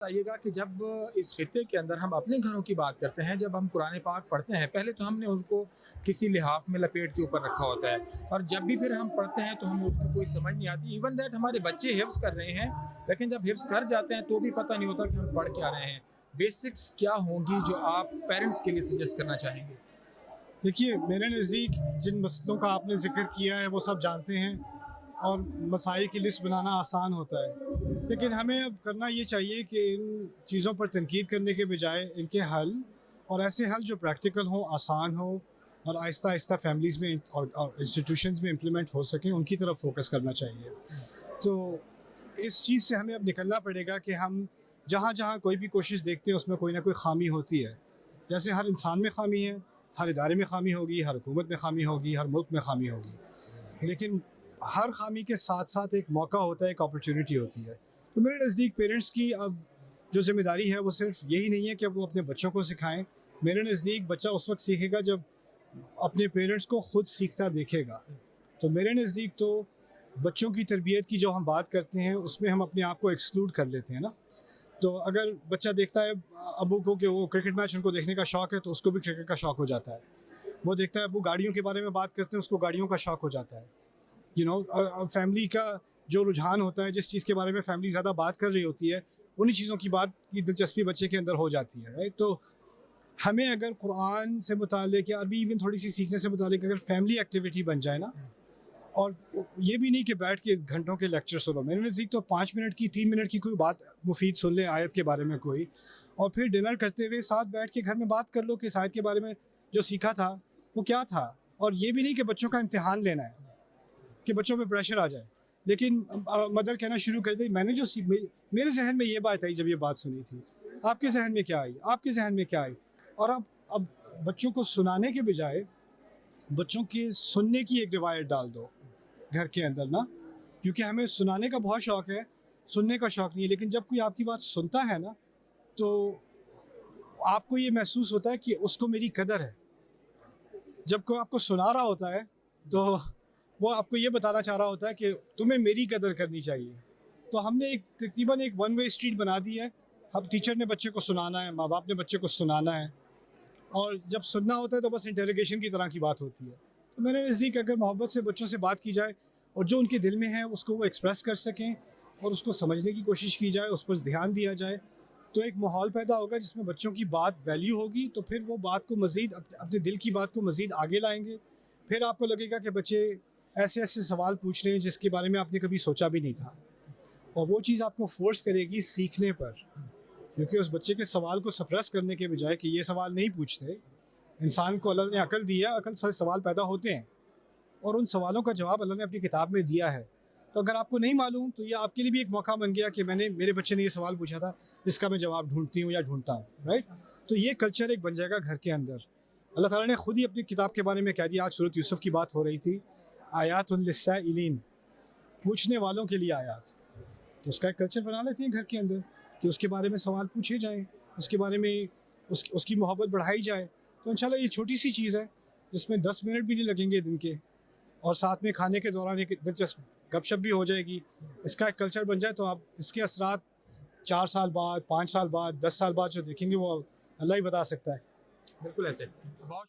बताइएगा कि जब इस खित्ते के अंदर हम अपने घरों की बात करते हैं, जब हम कुरान पाक पढ़ते हैं, पहले तो हमने उसको किसी लिहाफ में लपेट के ऊपर रखा होता है और जब भी फिर हम पढ़ते हैं तो हमें उसकी कोई समझ नहीं आती। इवन दैट हमारे बच्चे हिफ्ज़ कर रहे हैं, लेकिन जब हिफ्ज़ कर जाते हैं तो भी पता नहीं होता कि हम पढ़ क्या रहे हैं। बेसिक्स क्या होंगी जो आप पेरेंट्स के लिए सजेस्ट करना चाहेंगे? देखिए, मेरे नज़दीक जिन मसलों का आपने ज़िक्र किया है वो सब जानते हैं और मसाइल की लिस्ट बनाना आसान होता है। लेकिन हमें अब करना ये चाहिए कि इन चीज़ों पर तनकीद करने के बजाय इनके हल और ऐसे हल जो प्रैक्टिकल हों, आसान हों और आहिस्ता-आहिस्ता फैमिलीज़ में और इंस्टीट्यूशंस में इम्प्लीमेंट हो सकें, उनकी तरफ फ़ोकस करना चाहिए। तो इस चीज़ से हमें अब निकलना पड़ेगा कि हम जहाँ-जहाँ कोई भी कोशिश देखते हैं उसमें कोई ना कोई ख़ामी होती है। जैसे हर इंसान में ख़ामी है, हर इदारे में ख़ामी होगी, हर हुकूमत में ख़ामी होगी, हर मुल्क में ख़ामी होगी। लेकिन हर ख़ामी के साथ-साथ एक मौका होता है, एक अपॉर्चुनिटी होती है। तो मेरे नज़दीक पेरेंट्स की अब जो ज़िम्मेदारी है वो सिर्फ़ यही नहीं है कि अब वो अपने बच्चों को सिखाएँ। मेरे नज़दीक बच्चा उस वक़्त सीखेगा जब अपने पेरेंट्स को खुद सीखता देखेगा। तो मेरे नज़दीक तो बच्चों की तरबियत की जो हम बात करते हैं उसमें हम अपने आप को एक्सक्लूड कर लेते हैं ना। तो अगर बच्चा देखता है अब्बू को कि वो क्रिकेट मैच उनको देखने का शौक़ है तो उसको भी क्रिकेट का शौक़ हो जाता है। वो देखता है अब्बू गाड़ियों के बारे में बात करते हैं, उसको गाड़ियों का शौक़ हो जाता है। फैमिली का जो रुझान होता है, जिस चीज़ के बारे में फैमिली ज़्यादा बात कर रही होती है, उन्हीं चीज़ों की बात की दिलचस्पी बच्चे के अंदर हो जाती है, राइट? तो हमें अगर कुरान से मुतालिक या अरबी इवन थोड़ी सी सीखने से मुतालिक अगर फैमिली एक्टिविटी बन जाए ना, और ये भी नहीं कि बैठ के घंटों के लेक्चर सुनो। मेरे नज़दीक तो 5 मिनट की 3 मिनट की कोई बात मुफीद सुन ले आयत के बारे में कोई, और फिर डिनर करते हुए साथ बैठ के घर में बात कर लो कि इस आयत के बारे में जो सीखा था वो क्या था। और ये भी नहीं कि बच्चों का इम्तिहान लेना है कि बच्चों पे प्रेशर आ जाए। लेकिन मदर कहना शुरू कर दी, मैंने जो मेरे जहन में ये बात आई जब ये बात सुनी थी, आपके जहन में क्या आई, आपके जहन में क्या आई। और अब बच्चों को सुनाने के बजाय बच्चों के सुनने की एक रिवायत डाल दो घर के अंदर ना, क्योंकि हमें सुनाने का बहुत शौक़ है, सुनने का शौक़ नहीं है। लेकिन जब कोई आपकी बात सुनता है ना, तो आपको ये महसूस होता है कि उसको मेरी कदर है। जब कोई आपको सुना रहा होता है तो वो आपको ये बताना चाह रहा होता है कि तुम्हें मेरी कदर करनी चाहिए। तो हमने एक तकरीबन एक वन वे स्ट्रीट बना दी है। अब टीचर ने बच्चे को सुनाना है, माँ बाप ने बच्चे को सुनाना है, और जब सुनना होता है तो बस इंटरोगेशन की तरह की बात होती है। तो मेरे नज़दीक अगर मोहब्बत से बच्चों से बात की जाए और जो उनके दिल में है उसको वो एक्सप्रेस कर सकें और उसको समझने की कोशिश की जाए, उस पर ध्यान दिया जाए, तो एक माहौल पैदा होगा जिसमें बच्चों की बात वैल्यू होगी। तो फिर वो बात को मज़ीद अपने दिल की बात को मज़ीद आगे लाएंगे। फिर आपको लगेगा कि बच्चे ऐसे ऐसे सवाल पूछ रहे हैं जिसके बारे में आपने कभी सोचा भी नहीं था, और वो चीज़ आपको फोर्स करेगी सीखने पर, क्योंकि उस बच्चे के सवाल को सप्रेस करने के बजाय कि ये सवाल नहीं पूछते। इंसान को अल्लाह ने अकल दी है, अकल से सवाल पैदा होते हैं और उन सवालों का जवाब अल्लाह ने अपनी किताब में दिया है। तो अगर आपको नहीं मालूम तो ये आपके लिए भी एक मौका बन गया कि मेरे बच्चे ने ये सवाल पूछा था, इसका मैं जवाब ढूंढती हूँ या ढूंढता हूँ, राइट? तो ये कल्चर एक बन जाएगा घर के अंदर। अल्लाह ताला ने खुद ही अपनी किताब के बारे में कह दिया। आज सूरत यूसुफ की बात हो रही थी, आयातुन लिस्साइलीन, पूछने वालों के लिए आयात। तो उसका एक कल्चर बना लेते हैं घर के अंदर कि उसके बारे में सवाल पूछे जाएँ, उसके बारे में उसकी मोहब्बत बढ़ाई जाए। तो इंशाल्लाह ये छोटी सी चीज़ है जिसमें 10 मिनट भी नहीं लगेंगे दिन के, और साथ में खाने के दौरान एक दिलचस्प गपशप भी हो जाएगी। इसका एक कल्चर बन जाए तो आप इसके असरात 4 साल बाद, 5 साल बाद, 10 साल बाद जो देखेंगे वो अल्लाह ही बता सकता है। बिल्कुल ऐसे। बहुत